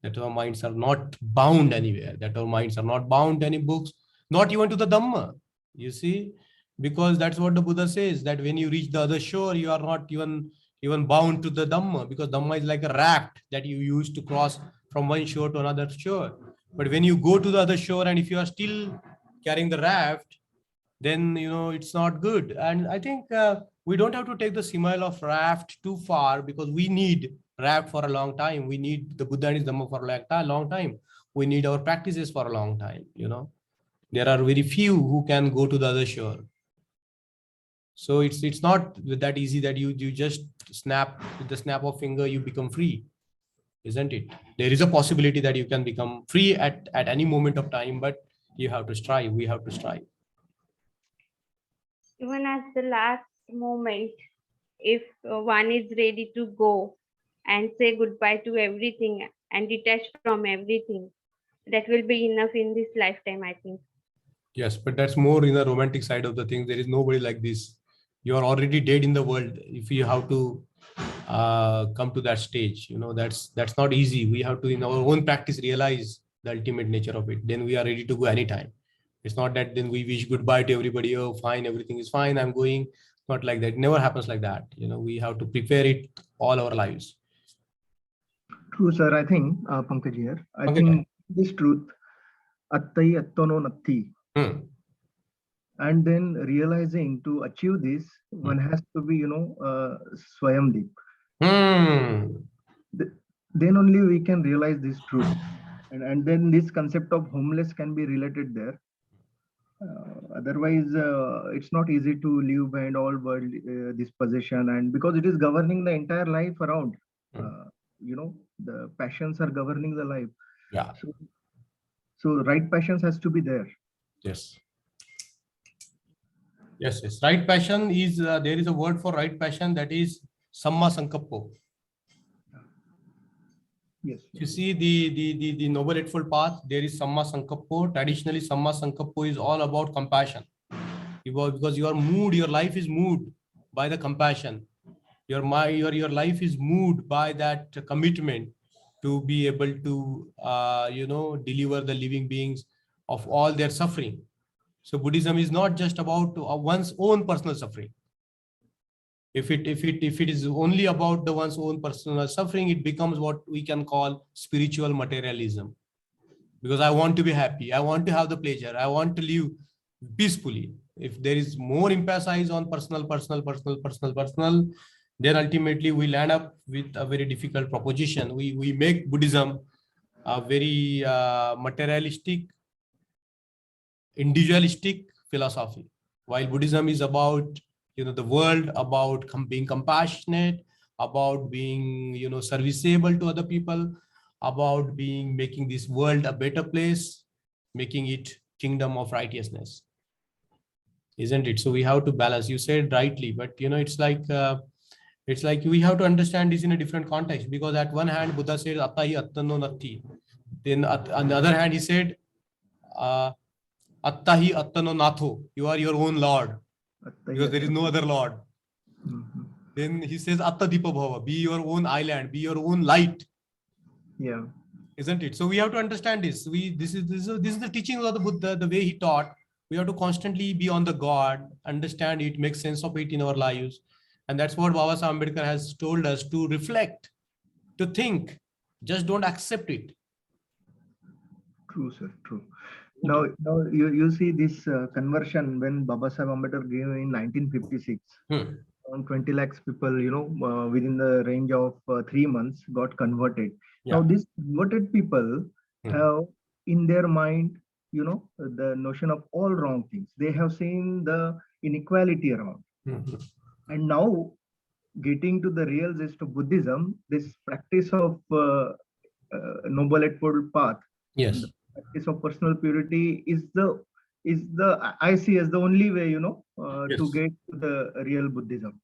that our minds are not bound anywhere, that our minds are not bound to any books, not even to the Dhamma. You see, because that's what the Buddha says, that when you reach the other shore, you are not even bound to the Dhamma, because Dhamma is like a raft that you use to cross from one shore to another shore. But when you go to the other shore, and if you are still carrying the raft, then it's not good. And I think we don't have to take the simile of raft too far, because we need raft for a long time. We need the Buddha and his Dhamma for a long time. We need our practices for a long time. There are very few who can go to the other shore. So it's not that easy that you just snap with the snap of finger, you become free, isn't it? There is a possibility that you can become free at any moment of time, but you have to strive. We have to strive. Even at the last moment, if one is ready to go and say goodbye to everything and detach from everything, that will be enough in this lifetime, I think. Yes, but that's more in the romantic side of the thing. There is nobody like this. You are already dead in the world. If you have to come to that stage, that's not easy. We have to, in our own practice, realize the ultimate nature of it. Then we are ready to go anytime. It's not that then we wish goodbye to everybody. Oh, fine, everything is fine, I'm going. Not like that. It never happens like that. We have to prepare it all our lives. True, sir. I think, Pankaj here, I Okay, think this truth, attai attono natti, And then realizing to achieve this, one has to be, Swayamdeep. Th- Then only we can realize this truth. And then this concept of homeless can be related there. Otherwise, it's not easy to leave behind all world this possession, and because it is governing the entire life around, uh, the passions are governing the life. Yeah. So right passions has to be there. Yes. Yes. Yes. Right passion is there is a word for right passion, that is samma sankappo. Yes. You see the Noble Eightfold Path, there is Samma Sankappo. Traditionally, Samma Sankappo is all about compassion. Because your mood, your life is moved by the compassion. Your life is moved by that commitment to be able to deliver the living beings of all their suffering. So Buddhism is not just about one's own personal suffering. If it is only about the one's own personal suffering, it becomes what we can call spiritual materialism. Because I want to be happy, I want to have the pleasure, I want to live peacefully. If there is more emphasis on personal, then ultimately we'll end up with a very difficult proposition. We make Buddhism a very materialistic, individualistic philosophy, while Buddhism is about the world, about being compassionate, about being serviceable to other people, about making this world a better place, making it kingdom of righteousness, isn't it? So we have to balance. You said rightly, but it's like we have to understand this in a different context, because at one hand Buddha said attahi attano natti, then on the other hand he said attahi attano natho, you are your own lord, because there is no other lord. Mhm. Then he says attadipa bhava, be your own island, be your own light. Yeah. Isn't it? So we have to understand this. This is the teaching of the Buddha, the way he taught. We have to constantly be on the guard, understand it, make sense of it in our lives. And that's what Baba Sahib Ambedkar has told us, to reflect, to think, just don't accept it. True, sir. True. Now you see this conversion when Baba Sahib Ambedkar gave in 1956. Around 20 lakhs people, within the range of 3 months got converted. Yeah. Now these converted people have in their mind, the notion of all wrong things. They have seen the inequality around. And now getting to the real gist of Buddhism, this practice of Noble Eightfold Path, Yes. and the practice of personal purity is the I see as the only way, Yes. to get to the real Buddhism.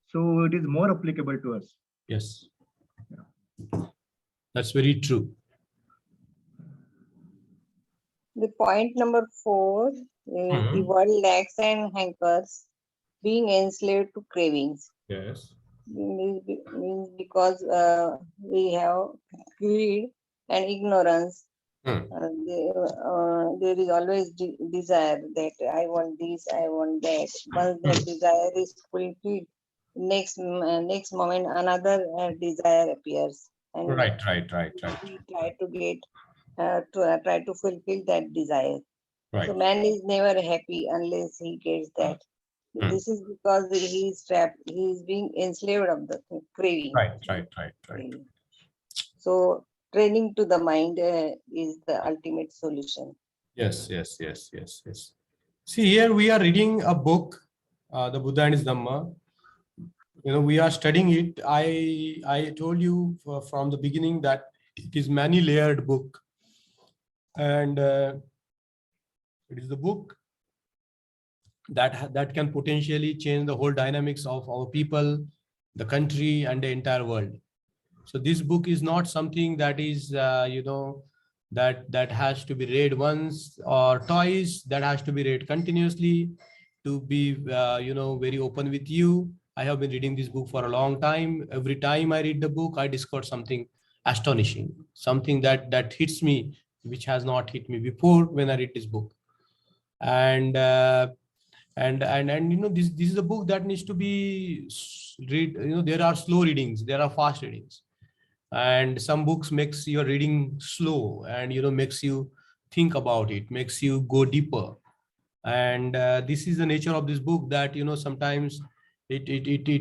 So it is more applicable to us. Yes. That's very true. The point number 4, the world lacks and hankers, being enslaved to cravings. Yes. Means because we have greed and ignorance. There is always desire that I want this, I want that. Once that desire is fulfilled, next moment another desire appears, and Right. we try to get try to fulfill that desire. Right. So man is never happy unless he gets that. This is because he is trapped. He is being enslaved of the craving. Right. So training to the mind is the ultimate solution. Yes. See, here we are reading a book, the Buddha and his Dhamma. We are studying it. I told you from the beginning that it is many layered book, and it is the book that can potentially change the whole dynamics of our people, the country, and the entire world. So this book is not something that is that has to be read once or twice, that has to be read continuously. To be very open with you, I have been reading this book for a long time. Every time I read the book, I discover something astonishing, something that hits me, which has not hit me before when I read this book. And this is a book that needs to be read. There are slow readings, there are fast readings, and some books makes your reading slow and makes you think about it, makes you go deeper. And this is the nature of this book, that, you know, sometimes it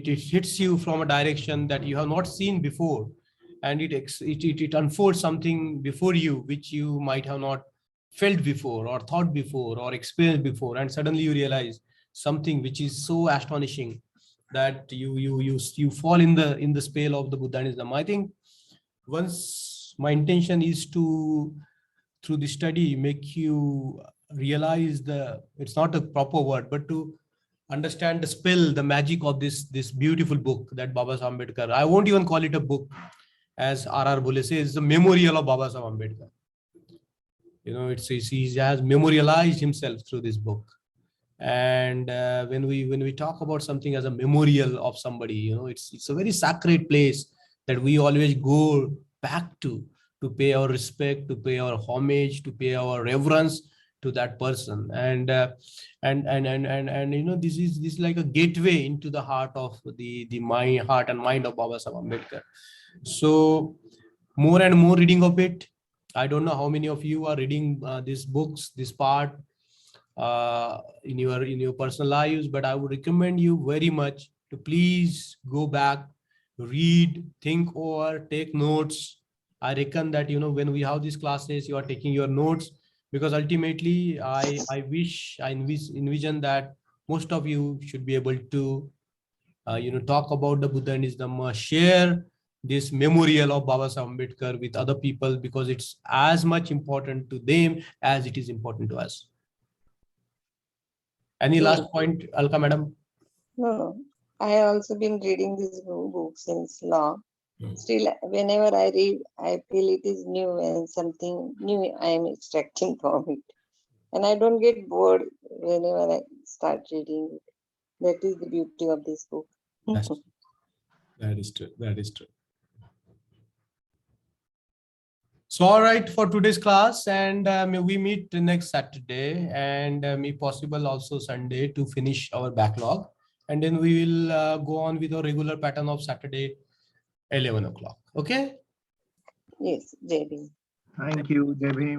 hits you from a direction that you have not seen before, and it unfolds something before you which you might have not felt before or thought before or experienced before, and suddenly you realize something which is so astonishing that you fall in the spell of the Buddhism. I think once my intention is to, through the study, make you realize it's not a proper word, but to understand the spell, the magic of this beautiful book that Baba Saheb Ambedkar. I won't even call it a book, as R.R. Bole says, the memorial of Baba Saheb Ambedkar. You know, he has memorialized himself through this book. And when we talk about something as a memorial of somebody, you know, it's a very sacred place that we always go back to pay our respect, to pay our homage, to pay our reverence to that person. And you know, this is like a gateway into the heart of the heart and mind of Baba Saheb Ambedkar. So more and more reading of it. I don't know how many of you are reading these books, this part in your personal lives, but I would recommend you very much to please go back, read, think over, take notes. I reckon that, you know, when we have these classes, you are taking your notes, because ultimately I envision that most of you should be able to you know, talk about the Buddhism, share this memorial of Baba Saheb Ambedkar with other people, because it's as much important to them as it is important to us. Any last point, Alka madam? No, I have also been reading this book since long. Still, whenever I read, I feel it is new and something new I am extracting from it. And I don't get bored whenever I start reading it. That is the beauty of this book. That is true. That is true. So, all right, for today's class, and may we meet next Saturday, and may possible also Sunday, to finish our backlog. And then we will go on with our regular pattern of Saturday, 11 o'clock. Okay? Yes, Jai Bhim. Thank you, Jai Bhim.